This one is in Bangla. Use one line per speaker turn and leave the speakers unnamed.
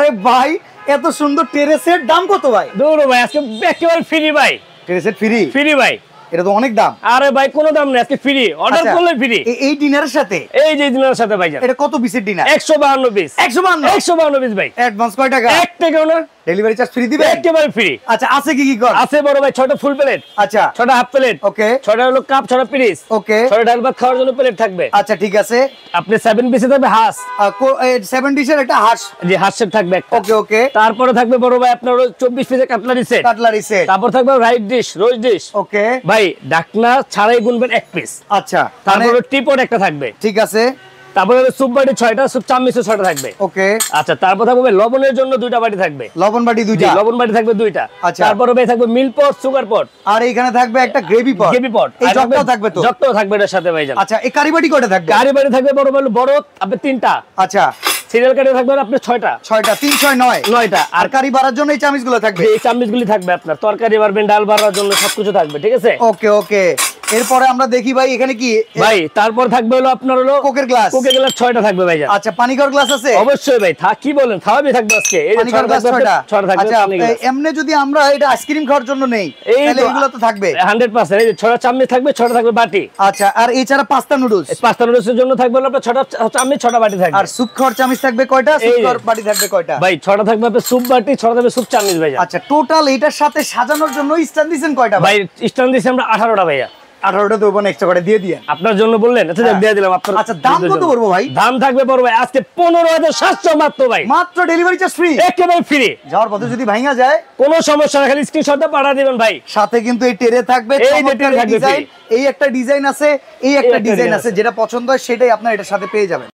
আরে ভাই এত সুন্দর টেরেসের দাম কত ভাই?
দৌড়ো ভাই আজকে একেবারে ফ্রি ভাই।
টেরেসের ফ্রি?
ফ্রি ভাই।
এটা তো অনেক দাম।
আরে ভাই কোনো দাম নেই, আজকে ফ্রি, অর্ডার করলে ফ্রি।
এই ডিনারের সাথে?
এই যে ডিনারের সাথে ভাই।
এটা কত পিসের ডিনার?
152 পিস।
152
পিস ভাই।
অ্যাডভান্স কয় টাকা?
1 টাকাও না।
ডেলিভারি চার্জ ফ্রি দিবেন?
একেবারে ফ্রি।
আচ্ছা আছে কি কি কর?
আছে বড় ভাই 6টা ফুল প্লেট।
আচ্ছা
6টা হাফ প্লেট।
ওকে।
6টা হলো কাপ, 6টা পিস।
ওকে।
6টা ডাল ভাত খাওয়ার জন্য প্লেট থাকবে।
আচ্ছা ঠিক আছে।
আপনি 7 পিসে থাকবে হাঁস।
7 ডিশের একটা হাঁস।
জি হাঁস সেট থাকবে একটা।
ওকে ওকে।
তারপরে থাকবে বড় ভাই আপনার 24 পিসের কাটলারি সেট।
Cutlery set.
তারপর থাকবে রাইট ডিশ, রোজ ডিশ।
ওকে
ভাই ডাকনা ছাড়াই গুনবেন 1 পিস।
আচ্ছা
তারপরে টিপট একটা থাকবে।
ঠিক আছে।
তারপরে সুপ বাটি 6টা, সুপ চামচে 6টা থাকবে।
ওকে।
আচ্ছা তারপর থাকবে লবণের জন্য 2টা বাটি থাকবে।
লবণ বাটি 2টা?
লবণ বাটি থাকবে 2টা।
আচ্ছা।
তারপরে ভাই থাকবে মিল পট, সুগার পট।
আর এখানে থাকবে একটা গ্রেভি পট।
গ্রেভি পট।
এই জগটাও থাকবে তো?
জগটাও থাকবে এর সাথে ভাইজান।
আচ্ছা এই কারি বাটি কয়টা থাকবে?
কারি বাটি থাকবে বড় বড় আপনি 3টা।
আচ্ছা
সিরিয়াল কারি থাকবে আপনি 6টা।
6টা 3 6 9
9টা।
আর কারি বাড়ার জন্য এই চামচগুলো থাকবে?
এই চামচগুলি থাকবে আপনার, তরকারি বাড়বেন, ডাল বাড়ার জন্য সবকিছু থাকবে, ঠিক আছে?
ওকে ওকে। এরপরে আমরা দেখি ভাই এখানে কি
ভাই তারপর থাকবে হলো আপনার হলো
কোকের গ্লাস।
কোকের গ্লাস 6টা থাকবে ভাইজান।
আচ্ছা পানি খাওয়ার গ্লাস আছে?
অবশ্যই ভাই। কি বলেন, খাওয়াবি থাকবে আজকে। এই যে 6টা থাকবে।
আচ্ছা এমনি যদি আমরা এটা আইসক্রিম খাওয়ার জন্য নেই তাহলে এগুলো তো থাকবে
100%। এই যে 6টা চামচ থাকবে, 6টা থাকবে বাটি।
আচ্ছা আর এছাড়া পাস্তা নুডলস?
পাস্তা নুডলসের জন্য থাকবে হলো আপনার 6টা চামচ, 6টা বাটি থাকবে।
আর স্যুপ খাওয়ার চামচ থাকবে কয়টা? স্যুপ খাওয়ার বাটি থাকবে কয়টা?
ভাই 6টা থাকবে আপনার স্যুপ বাটি, 6টা থাকবে স্যুপ চামচ ভাইজান।
আচ্ছা টোটাল এটার সাথে সাজানোর জন্য স্ট্যান্ড দিবেন কয়টা
ভাই? স্ট্যান্ড দিছি আমরা 18টা ভাইয়া।
18টা তো ওখানে এক্সট্রা করে দিয়ে দিয়েন।
আপনার জন্য বললেন, আচ্ছা দিয়ে দিলাম আপনার।
আচ্ছা দাম কত পড়বে ভাই?
দাম থাকবে বড় ভাই আজকে 15,700 মাত্র ভাই।
মাত্র ডেলিভারি চার্জ ফ্রি?
একেবারে ফ্রি।
যাওয়ার পথে যদি ভাঙা যায়
কোনো সমস্যা না, খালি স্ক্রিনশটটা পাঠিয়ে দিবেন ভাই।
সাথে কিন্তু এই টেরে থাকবে, এই একটা ডিজাইন আছে, এই একটা ডিজাইন আছে, যেটা পছন্দ হয় সেটাই আপনার এটার সাথে পেয়ে যাবেন।